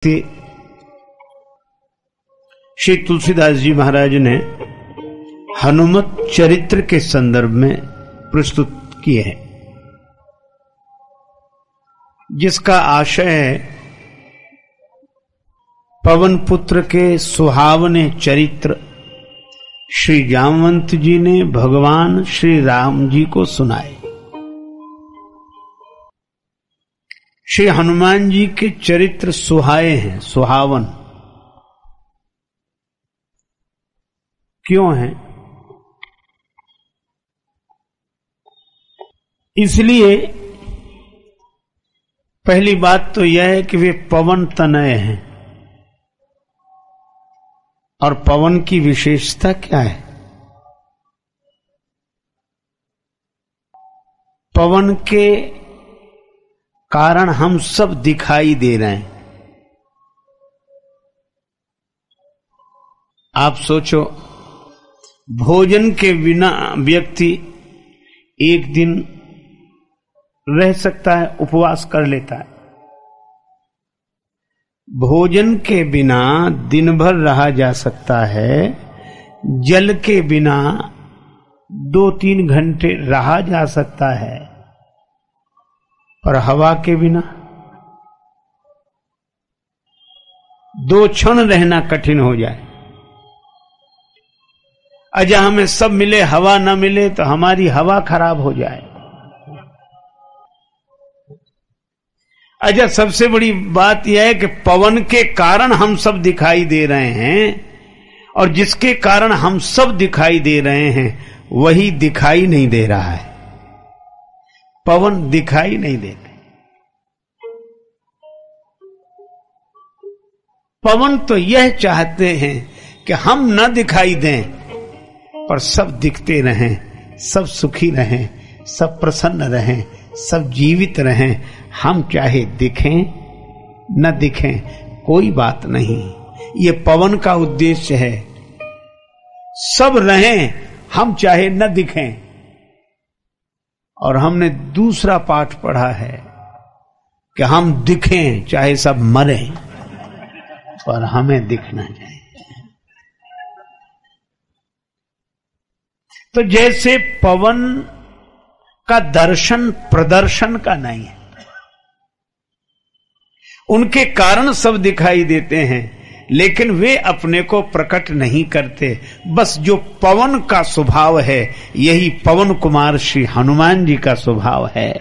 श्री तुलसीदास जी महाराज ने हनुमत चरित्र के संदर्भ में प्रस्तुत किए हैं, जिसका आशय है पवन पुत्र के सुहावने चरित्र श्री जामवंत जी ने भगवान श्री राम जी को सुनाए। श्री हनुमान जी के चरित्र सुहाए हैं, सुहावन क्यों हैं? इसलिए पहली बात तो यह है कि वे पवन तनय हैं। और पवन की विशेषता क्या है? पवन के कारण हम सब दिखाई दे रहे हैं। आप सोचो, भोजन के बिना व्यक्ति एक दिन रह सकता है, उपवास कर लेता है। भोजन के बिना दिन भर रहा जा सकता है, जल के बिना 2-3 घंटे रहा जा सकता है, पर हवा के बिना 2 क्षण रहना कठिन हो जाए। अजा हमें सब मिले, हवा न मिले तो हमारी हवा खराब हो जाए। अच्छा, सबसे बड़ी बात यह है कि पवन के कारण हम सब दिखाई दे रहे हैं, और जिसके कारण हम सब दिखाई दे रहे हैं वही दिखाई नहीं दे रहा है। पवन दिखाई नहीं देते। पवन तो यह चाहते हैं कि हम न दिखाई दें, पर सब दिखते रहें, सब सुखी रहें, सब प्रसन्न रहें, सब जीवित रहें। हम चाहे दिखें न दिखें कोई बात नहीं, ये पवन का उद्देश्य है। सब रहें, हम चाहे न दिखें। और हमने दूसरा पाठ पढ़ा है कि हम दिखें चाहे सब मरें, पर हमें दिखना चाहिए। तो जैसे पवन का दर्शन प्रदर्शन का नहीं है, उनके कारण सब दिखाई देते हैं, लेकिन वे अपने को प्रकट नहीं करते। बस जो पवन का स्वभाव है, यही पवन कुमार श्री हनुमान जी का स्वभाव है।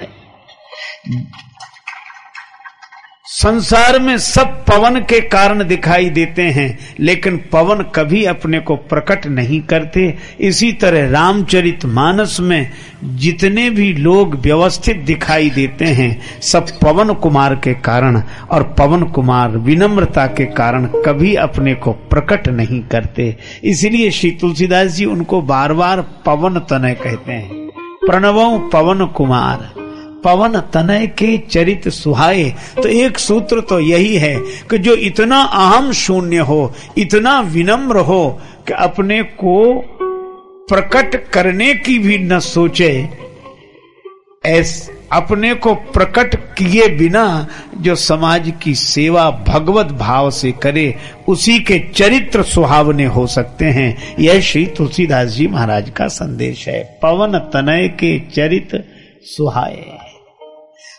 संसार में सब पवन के कारण दिखाई देते हैं, लेकिन पवन कभी अपने को प्रकट नहीं करते। इसी तरह रामचरितमानस में जितने भी लोग व्यवस्थित दिखाई देते हैं, सब पवन कुमार के कारण, और पवन कुमार विनम्रता के कारण कभी अपने को प्रकट नहीं करते। इसलिए श्री तुलसीदास जी उनको बार बार पवन तनय कहते हैं। प्रणवों पवन कुमार, पवन तनय के चरित सुहाए। तो एक सूत्र तो यही है कि जो इतना अहम शून्य हो, इतना विनम्र हो कि अपने को प्रकट करने की भी न सोचे, अपने को प्रकट किए बिना जो समाज की सेवा भगवत भाव से करे, उसी के चरित्र सुहावने हो सकते हैं। यह श्री तुलसीदास जी महाराज का संदेश है। पवन तनय के चरित सुहाए।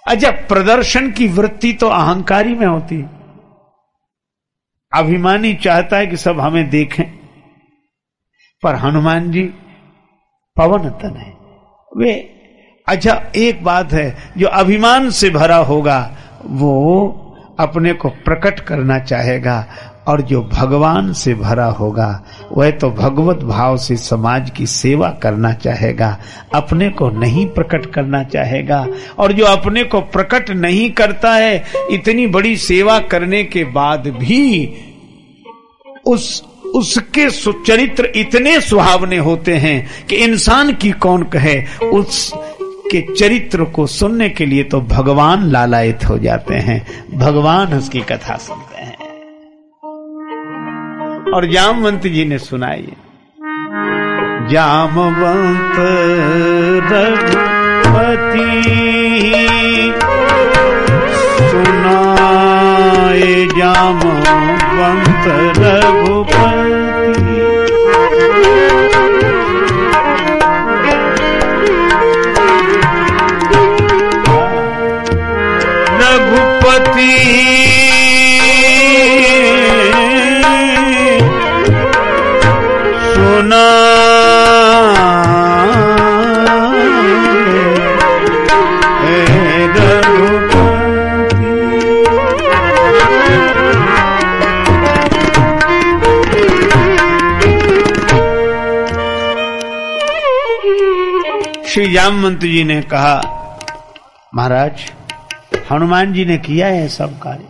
अच्छा, प्रदर्शन की वृत्ति तो अहंकारी में होती है। अभिमानी चाहता है कि सब हमें देखें, पर हनुमान जी पवन तनय वे। अच्छा, एक बात है, जो अभिमान से भरा होगा वो अपने को प्रकट करना चाहेगा, और जो भगवान से भरा होगा वह तो भगवत भाव से समाज की सेवा करना चाहेगा, अपने को नहीं प्रकट करना चाहेगा। और जो अपने को प्रकट नहीं करता है, इतनी बड़ी सेवा करने के बाद भी उसके सुचरित्र इतने सुहावने होते हैं कि इंसान की कौन कहे। उसके चरित्र को सुनने के लिए तो भगवान लालायित हो जाते हैं, भगवान उसकी कथा सुनते हैं। और जामवंत जी ने सुनाई, जामवंत रघुपति सुना ए जामवंत रघुपति। रघुपति सुना श्री जामवंत जी ने कहा, महाराज हनुमान जी ने किया है सब कार्य,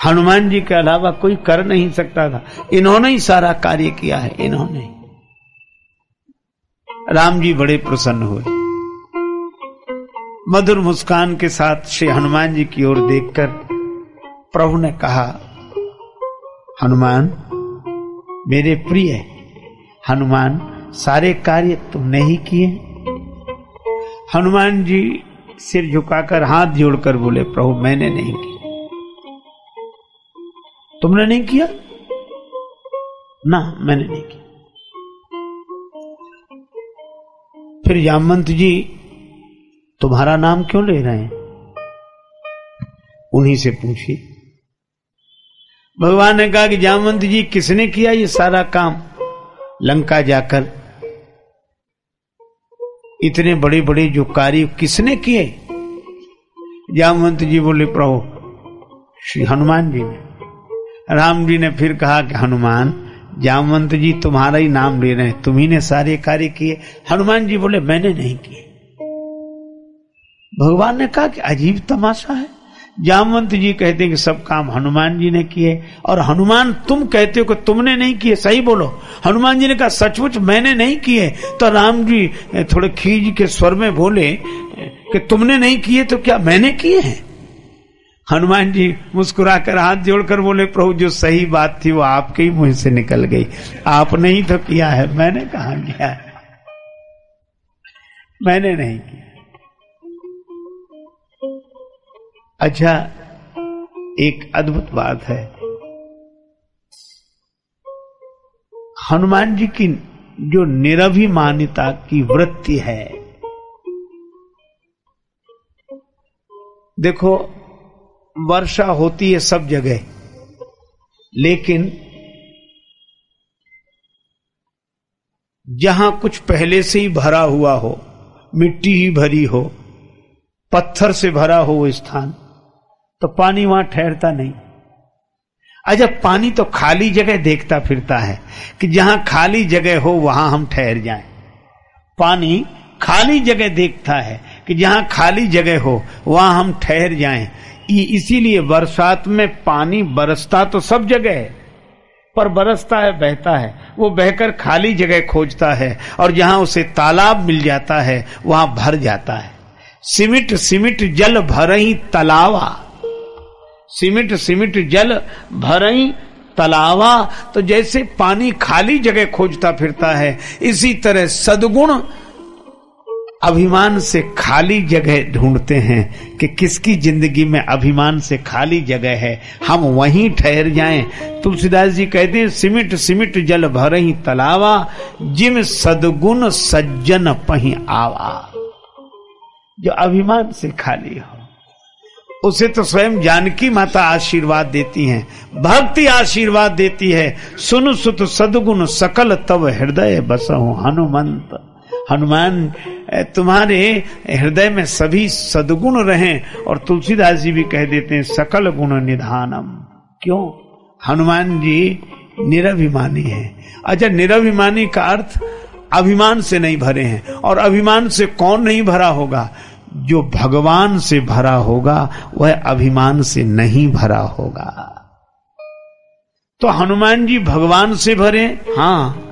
हनुमान जी के अलावा कोई कर नहीं सकता था, इन्होंने ही सारा कार्य किया है, इन्होंने। राम जी बड़े प्रसन्न हुए, मधुर मुस्कान के साथ श्री हनुमान जी की ओर देखकर प्रभु ने कहा, हनुमान मेरे प्रिय हनुमान, सारे कार्य तुमने ही किए। हनुमान जी सिर झुकाकर हाथ जोड़कर बोले, प्रभु मैंने नहीं किया। तुमने नहीं किया? ना, मैंने नहीं किया। फिर जामवंत जी तुम्हारा नाम क्यों ले रहे हैं? उन्हीं से पूछिए। भगवान ने कहा कि जामवंत जी किसने किया ये सारा काम? लंका जाकर इतने बड़े बड़े जो कार्य किसने किए? जामवंत जी बोले, प्रभु श्री हनुमान जी ने। राम जी ने फिर कहा कि हनुमान, जामवंत जी तुम्हारा ही नाम ले रहे हैं, तुम्ही ने सारे कार्य किए। हनुमान जी बोले, मैंने नहीं किए। भगवान ने कहा कि अजीब तमाशा है, जामवंत जी कहते हैं कि सब काम हनुमान जी ने किए, और हनुमान तुम कहते हो कि तुमने नहीं किए, सही बोलो। हनुमान जी ने कहा, सचमुच मैंने नहीं किए। तो राम जी थोड़े खींच के स्वर में बोले कि तुमने नहीं किए तो क्या मैंने किए हैं? हनुमान जी मुस्कुराकर हाथ जोड़कर बोले, प्रभु जो सही बात थी वो आपके ही मुंह से निकल गई, आपने ही तो किया है, मैंने कहां किया है, मैंने नहीं किया। अच्छा, एक अद्भुत बात है, हनुमान जी की जो निरभिमानिता की वृत्ति है, देखो वर्षा होती है सब जगह, लेकिन जहां कुछ पहले से ही भरा हुआ हो, मिट्टी ही भरी हो, पत्थर से भरा हो वो स्थान, तो पानी वहां ठहरता नहीं। अच्छा, पानी तो खाली जगह देखता फिरता है कि जहां खाली जगह हो वहां हम ठहर जाएं। पानी खाली जगह देखता है कि जहां खाली जगह हो वहां हम ठहर जाएं। इसीलिए बरसात में पानी बरसता तो सब जगह है, पर बरसता है, बहता है, वो बहकर खाली जगह खोजता है, और जहां उसे तालाब मिल जाता है वहां भर जाता है। सिमिट सिमिट जल भरई तलावा, सिमिट सिमिट जल भरई तलावा। तो जैसे पानी खाली जगह खोजता फिरता है, इसी तरह सद्गुण अभिमान से खाली जगह ढूंढते हैं कि किसकी जिंदगी में अभिमान से खाली जगह है, हम वहीं ठहर जाएं। तुलसीदास जी कहते हैं, सिमिट सिमिट जल भरई तलावा, जिम सद्गुण सज्जन पहीं आवा। जो अभिमान से खाली हो उसे तो स्वयं जानकी माता आशीर्वाद देती हैं, भक्ति आशीर्वाद देती है। सुन सुत सद्गुण सकल तव हृदय बसहु हनुमंत। हनुमान तुम्हारे हृदय में सभी सद्गुण रहें। और तुलसीदास जी भी कह देते हैं, सकल गुण निधानम। क्यों? हनुमान जी निरभिमानी है। अच्छा, निरभिमानी का अर्थ अभिमान से नहीं भरे हैं, और अभिमान से कौन नहीं भरा होगा? जो भगवान से भरा होगा वह अभिमान से नहीं भरा होगा। तो हनुमान जी भगवान से भरे, हाँ।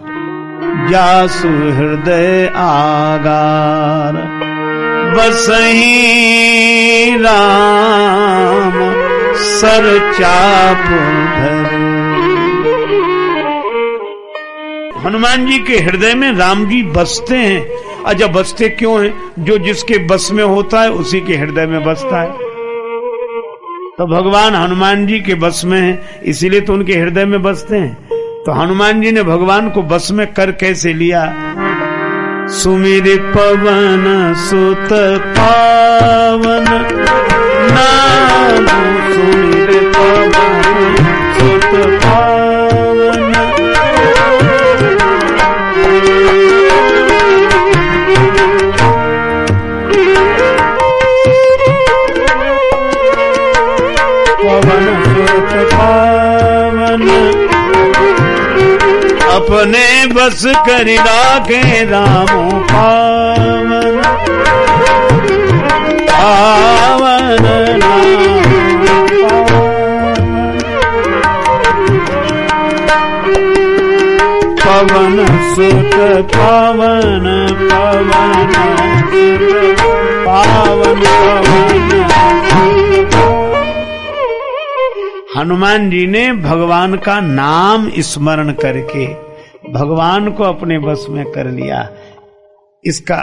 जासु हृदय आगार बसहि राम सर चाप धर। हनुमान जी के हृदय में राम जी बसते हैं। अच्छा, बसते क्यों हैं? जो जिसके बस में होता है उसी के हृदय में बसता है। तो भगवान हनुमान जी के बस में है, इसीलिए तो उनके हृदय में बसते हैं। तो हनुमान जी ने भगवान को बस में कर कैसे लिया? सुमिर पवन सुत पावन नाम, सुमिर पवन सुत पावन, पवन सुत पावन, अपने बस कर राखे रामो पावन, पावन पवन सुत पावन, पवन सुत पावन, पवन। हनुमान जी ने भगवान का नाम स्मरण करके भगवान को अपने बस में कर लिया। इसका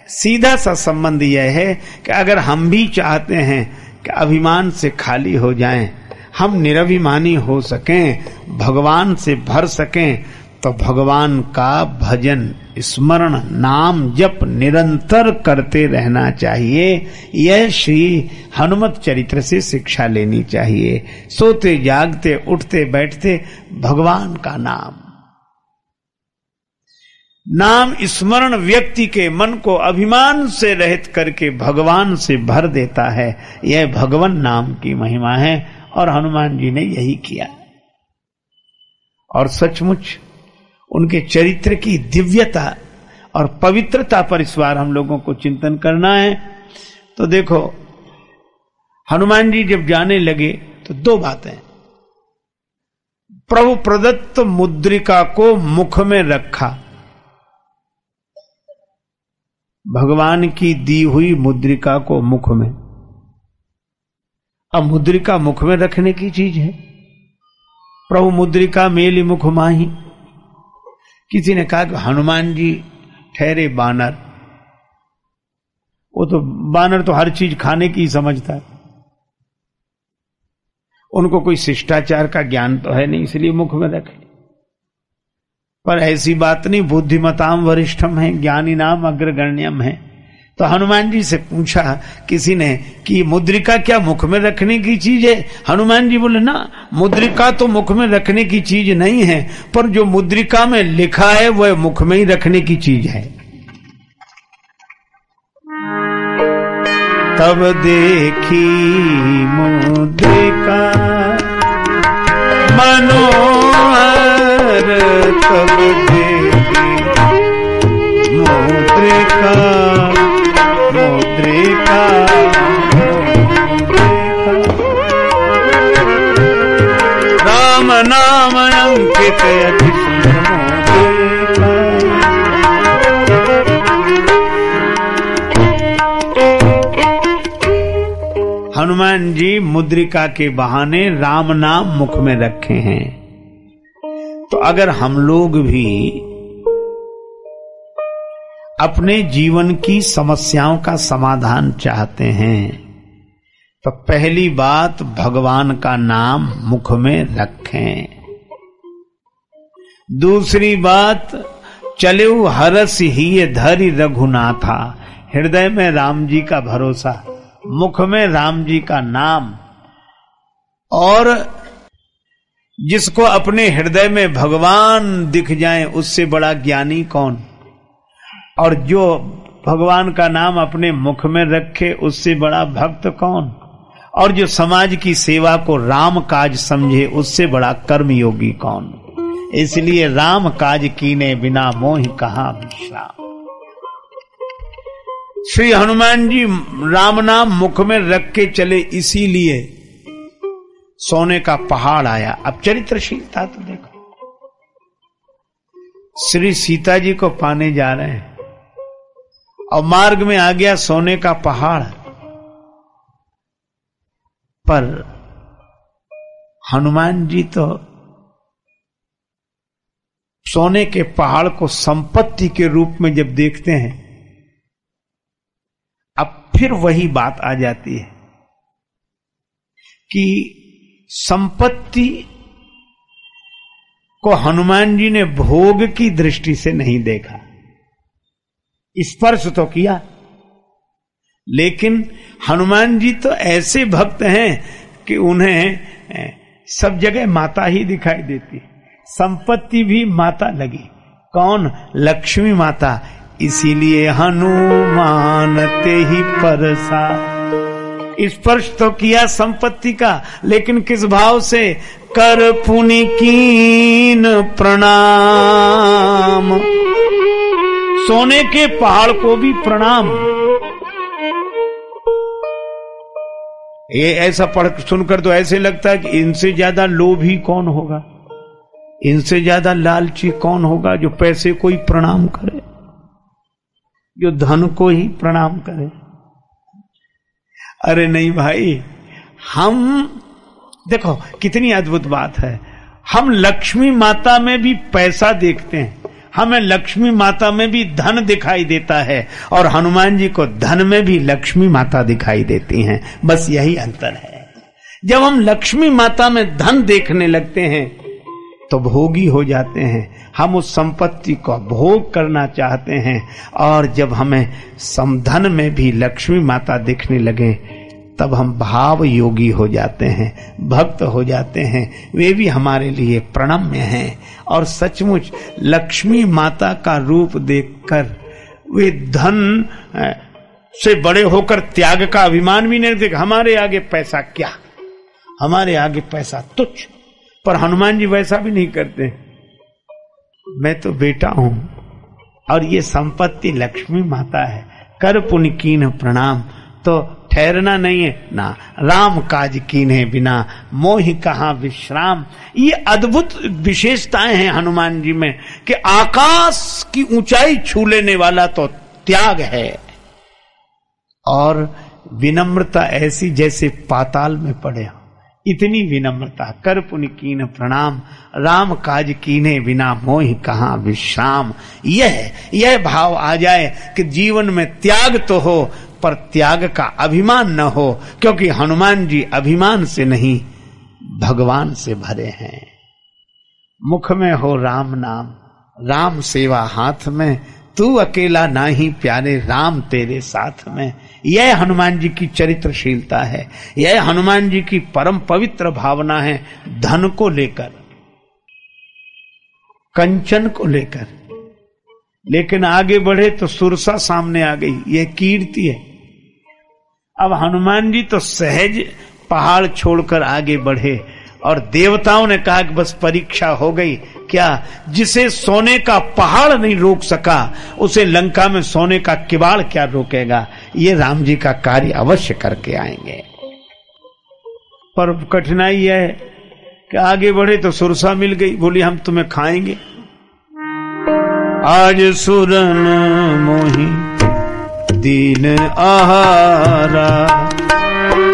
सीधा सा संबंध यह है कि अगर हम भी चाहते हैं कि अभिमान से खाली हो जाएं, हम निरभिमानी हो सकें, भगवान से भर सकें, तो भगवान का भजन, स्मरण, नाम जप निरंतर करते रहना चाहिए। यह श्री हनुमत चरित्र से शिक्षा लेनी चाहिए। सोते जागते उठते बैठते भगवान का नाम स्मरण व्यक्ति के मन को अभिमान से रहित करके भगवान से भर देता है। यह भगवान नाम की महिमा है और हनुमान जी ने यही किया। और सचमुच उनके चरित्र की दिव्यता और पवित्रता पर इस बार हम लोगों को चिंतन करना है। तो देखो, हनुमान जी जब जाने लगे तो दो बातें। प्रभु प्रदत्त मुद्रिका को मुख में रखा, भगवान की दी हुई मुद्रिका को मुख में। अब मुद्रिका मुख में रखने की चीज है। प्रभु मुद्रिका मेली मुख माही। किसी ने कहा कि हनुमान जी ठहरे बानर। वो तो बानर तो हर चीज खाने की ही समझता है, उनको कोई शिष्टाचार का ज्ञान तो है नहीं, इसलिए मुख में रखे। पर ऐसी बात नहीं, बुद्धिमताम वरिष्ठम है, ज्ञानी नाम अग्रगण्यम है। तो हनुमान जी से पूछा किसी ने कि मुद्रिका क्या मुख में रखने की चीज है? हनुमान जी बोले ना, मुद्रिका तो मुख में रखने की चीज नहीं है, पर जो मुद्रिका में लिखा है वह मुख में ही रखने की चीज है। तब देखी मुद्रिका मनोहर, तब देखी मुद्रिका, मुद्रिका, राम नाम अंकित अति सुंदर मुद्रिका। हनुमान जी मुद्रिका के बहाने राम नाम मुख में रखे हैं। तो अगर हम लोग भी अपने जीवन की समस्याओं का समाधान चाहते हैं तो पहली बात भगवान का नाम मुख में रखें। दूसरी बात, चलेऊ हरस ही धरि रघुनाथा, हृदय में राम जी का भरोसा, मुख में राम जी का नाम। और जिसको अपने हृदय में भगवान दिख जाए उससे बड़ा ज्ञानी कौन? और जो भगवान का नाम अपने मुख में रखे उससे बड़ा भक्त कौन? और जो समाज की सेवा को राम काज समझे उससे बड़ा कर्मयोगी कौन? इसलिए राम काज कीने बिना मोह कहाँ विश्राम। श्री हनुमान जी राम नाम मुख में रख के चले, इसीलिए सोने का पहाड़ आया। अब चरित्रशीलता तो देखो, श्री सीता जी को पाने जा रहे हैं और मार्ग में आ गया सोने का पहाड़। पर हनुमान जी तो सोने के पहाड़ को संपत्ति के रूप में जब देखते हैं, अब फिर वही बात आ जाती है कि संपत्ति को हनुमान जी ने भोग की दृष्टि से नहीं देखा, स्पर्श तो किया, लेकिन हनुमान जी तो ऐसे भक्त हैं कि उन्हें सब जगह माता ही दिखाई देती, संपत्ति भी माता लगी। कौन? लक्ष्मी माता। इसीलिए हनुमान ते ही परसा, स्पर्श तो किया संपत्ति का, लेकिन किस भाव से? कर पुनि कीन प्रणाम, सोने के पहाड़ को भी प्रणाम। ये ऐसा पढ़ सुनकर तो ऐसे लगता है कि इनसे ज्यादा लोभी कौन होगा, इनसे ज्यादा लालची कौन होगा जो पैसे को ही प्रणाम करे, जो धन को ही प्रणाम करे। अरे नहीं भाई, हम देखो कितनी अद्भुत बात है, हम लक्ष्मी माता में भी पैसा देखते हैं, हमें लक्ष्मी माता में भी धन दिखाई देता है, और हनुमान जी को धन में भी लक्ष्मी माता दिखाई देती हैं। बस यही अंतर है। जब हम लक्ष्मी माता में धन देखने लगते हैं तो भोगी हो जाते हैं, हम उस संपत्ति को भोग करना चाहते हैं, और जब हमें समधन में भी लक्ष्मी माता दिखने लगे तब हम भाव योगी हो जाते हैं, भक्त हो जाते हैं। वे भी हमारे लिए प्रणम्य हैं, और सचमुच लक्ष्मी माता का रूप देखकर वे धन से बड़े होकर त्याग का अभिमान भी नहीं देख, हमारे आगे पैसा क्या, हमारे आगे पैसा तुच्छ। पर हनुमान जी वैसा भी नहीं करते, मैं तो बेटा हूं और ये संपत्ति लक्ष्मी माता है, कर पुनि कीन प्रणाम। तो ठहरना नहीं है ना, राम काज कीन्हे बिना मोहि कहाँ विश्राम। ये अद्भुत विशेषताएं हैं हनुमान जी में कि आकाश की ऊंचाई छू लेने वाला तो त्याग है, और विनम्रता ऐसी जैसे पाताल में पड़े हो, इतनी विनम्रता। कर पुनि कीन प्रणाम, राम काज कीन्हे बिना मोहि कहाँ विश्राम। यह भाव आ जाए कि जीवन में त्याग तो हो पर त्याग का अभिमान न हो, क्योंकि हनुमान जी अभिमान से नहीं भगवान से भरे हैं। मुख में हो राम नाम, राम सेवा हाथ में, तू अकेला नाही प्यारे, राम तेरे साथ में। यह हनुमान जी की चरित्रशीलता है, यह हनुमान जी की परम पवित्र भावना है। धन को लेकर, कंचन को लेकर, लेकिन आगे बढ़े तो सुरसा सामने आ गई, यह कीर्ति है। अब हनुमान जी तो सहज पहाड़ छोड़कर आगे बढ़े, और देवताओं ने कहा कि बस परीक्षा हो गई। क्या? जिसे सोने का पहाड़ नहीं रोक सका, उसे लंका में सोने का किवाड़ क्या रोकेगा। ये राम जी का कार्य अवश्य करके आएंगे। पर कठिनाई है कि आगे बढ़े तो सुरसा मिल गई, बोली हम तुम्हें खाएंगे। आज सुरन मोहि दीन आहारा,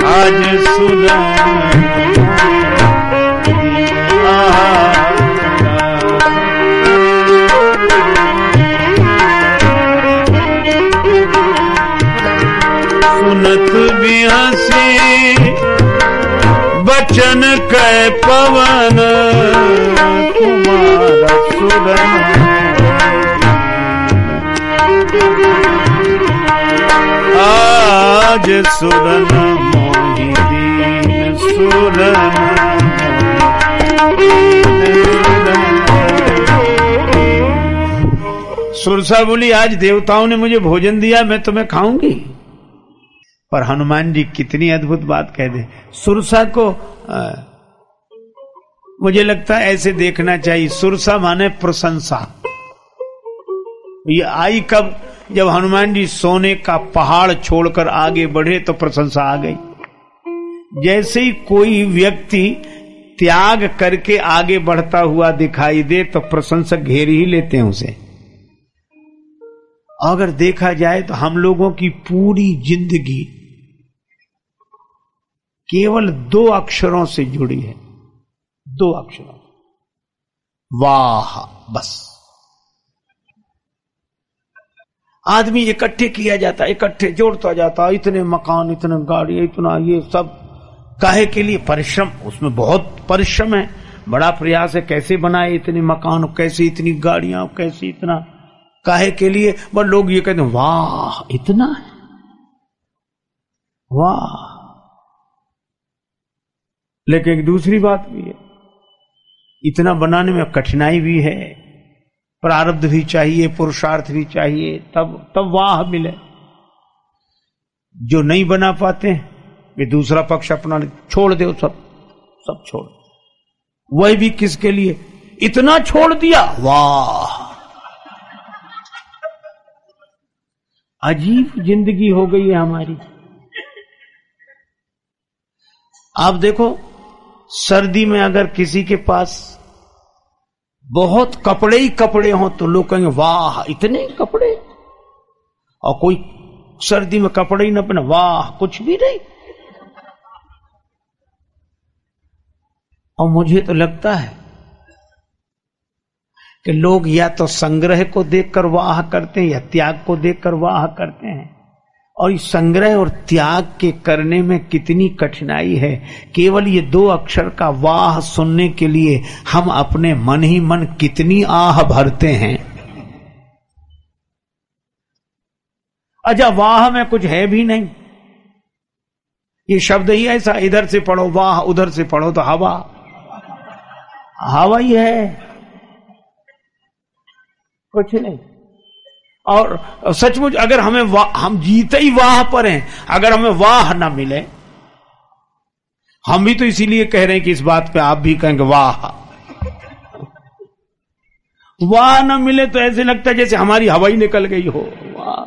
आज सुरन सुनत बिहसी बचन कै पवन, कुमार सुरन आज सुरन मोहि दीन सुरन। सुरसा बोली आज देवताओं ने मुझे भोजन दिया, मैं तुम्हें खाऊंगी। पर हनुमान जी कितनी अद्भुत बात कह दे। सुरसा को मुझे लगता है ऐसे देखना चाहिए, सुरसा माने प्रशंसा। ये आई कब? जब हनुमान जी सोने का पहाड़ छोड़कर आगे बढ़े तो प्रशंसा आ गई। जैसे ही कोई व्यक्ति त्याग करके आगे बढ़ता हुआ दिखाई दे तो प्रशंसक घेर ही लेते हैं उसे। अगर देखा जाए तो हम लोगों की पूरी जिंदगी केवल 2 अक्षरों से जुड़ी है, 2 अक्षरों, वाह, बस। आदमी इकट्ठे किया जाता, इकट्ठे जोड़ता जाता, इतने मकान, इतने गाड़ी, इतना ये सब, काहे के लिए? परिश्रम, उसमें बहुत परिश्रम है, बड़ा प्रयास है, कैसे बनाए इतने मकान, कैसे इतनी गाड़ियां, कैसे इतना, काहे के लिए? बस लोग ये कहते हैं वाह इतना है, वाह। लेकिन एक दूसरी बात भी है, इतना बनाने में कठिनाई भी है, प्रारब्ध भी चाहिए, पुरुषार्थ भी चाहिए, तब वाह मिले। जो नहीं बना पाते वे दूसरा पक्ष अपना छोड़ दो, सब छोड़। वह भी किसके लिए? इतना छोड़ दिया, वाह। अजीब जिंदगी हो गई है हमारी। आप देखो, सर्दी में अगर किसी के पास बहुत कपड़े ही कपड़े हों तो लोग कहेंगे वाह इतने कपड़े, और कोई सर्दी में कपड़े ही न पहने, वाह कुछ भी नहीं। और मुझे तो लगता है कि लोग या तो संग्रह को देखकर वाह करते हैं या त्याग को देखकर वाह करते हैं। और इस संग्रह और त्याग के करने में कितनी कठिनाई है। केवल ये 2 अक्षर का वाह सुनने के लिए हम अपने मन ही मन कितनी आह भरते हैं। अच्छा, वाह में कुछ है भी नहीं, ये शब्द ही ऐसा, इधर से पढ़ो वाह, उधर से पढ़ो तो हवा, हवा ही है, कुछ नहीं। और सचमुच अगर हमें हम जीते ही वाह पर हैं, अगर हमें वाह ना मिले, हम भी तो इसीलिए कह रहे हैं कि इस बात पे आप भी कहेंगे वाह। वाह ना मिले तो ऐसे लगता है जैसे हमारी हवा ही निकल गई हो, वाह।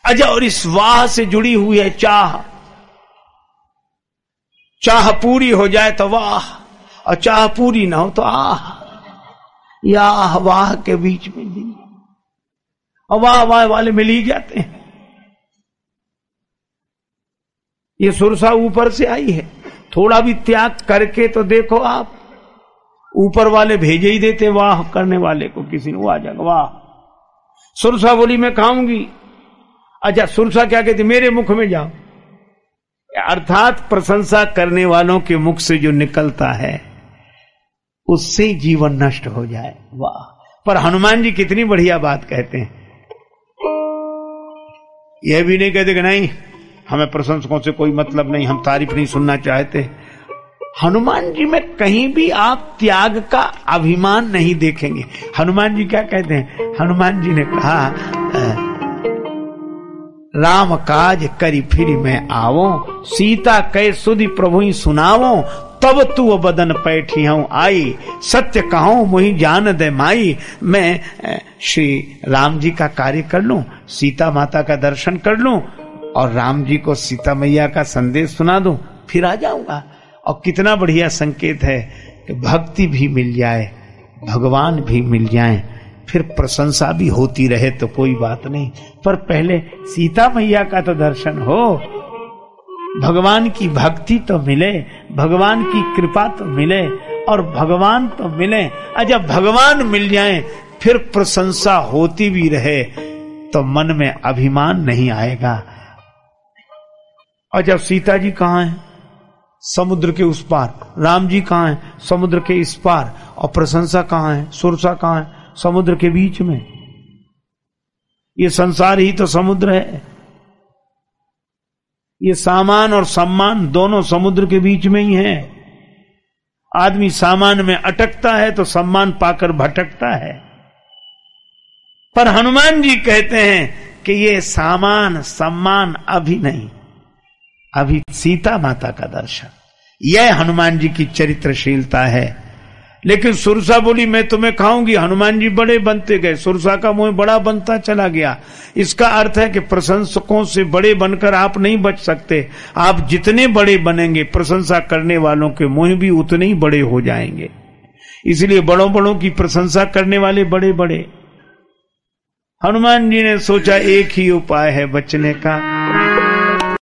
अच्छा, और इस वाह से जुड़ी हुई है चाह। चाह पूरी हो जाए तो वाह, और चाह पूरी ना हो तो आह। या वाह के बीच में नहीं, और वाह वाह वाले मिल ही जाते हैं। ये सुरसा ऊपर से आई है, थोड़ा भी त्याग करके तो देखो आप, ऊपर वाले भेजे ही देते वाह करने वाले को, किसी ने वो आ जाएगा वाह। सुरसा बोली मैं खाऊंगी, अच्छा सुरसा क्या कहती, मेरे मुख में जाओ। अर्थात प्रशंसा करने वालों के मुख से जो निकलता है उससे ही जीवन नष्ट हो जाए, वाह। पर हनुमान जी कितनी बढ़िया बात कहते हैं, यह भी नहीं कहते कि नहीं हमें प्रशंसकों से कोई मतलब नहीं, हम तारीफ नहीं सुनना चाहते। हनुमान जी में कहीं भी आप त्याग का अभिमान नहीं देखेंगे। हनुमान जी क्या कहते हैं? हनुमान जी ने कहा राम काज करी फिर मैं आवो, सीता कह सुधि प्रभु ही सुनावो, तब तू बदन पैठी हूं आई, सत्य कहूं मुही जान दे माई। मैं श्री राम जी का कार्य कर लूं, सीता माता का दर्शन कर लूं, और राम जी को सीता मैया का संदेश सुना दूं, फिर आ जाऊंगा। और कितना बढ़िया संकेत है कि भक्ति भी मिल जाए, भगवान भी मिल जाए, फिर प्रशंसा भी होती रहे तो कोई बात नहीं, पर पहले सीता मैया का तो दर्शन हो, भगवान की भक्ति तो मिले, भगवान की कृपा तो मिले, और भगवान तो मिले। जब भगवान मिल जाए फिर प्रशंसा होती भी रहे तो मन में अभिमान नहीं आएगा। और जब सीता जी कहां हैं? समुद्र के उस पार। राम जी कहां हैं? समुद्र के इस पार। और प्रशंसा कहां है? सुरसा कहां है? समुद्र के बीच में। ये संसार ही तो समुद्र है, ये सामान और सम्मान दोनों समुद्र के बीच में ही है। आदमी सामान में अटकता है तो सम्मान पाकर भटकता है। पर हनुमान जी कहते हैं कि ये सामान सम्मान अभी नहीं, अभी सीता माता का दर्शन, यह हनुमान जी की चरित्रशीलता है। लेकिन सुरसा बोली मैं तुम्हें खाऊंगी, हनुमान जी बड़े बनते गए, सुरसा का मुंह बड़ा बनता चला गया। इसका अर्थ है कि प्रशंसकों से बड़े बनकर आप नहीं बच सकते। आप जितने बड़े बनेंगे प्रशंसा करने वालों के मुंह भी उतने ही बड़े हो जाएंगे। इसलिए बड़ों बड़ों की प्रशंसा करने वाले बड़े बड़े। हनुमान जी ने सोचा एक ही उपाय है बचने का,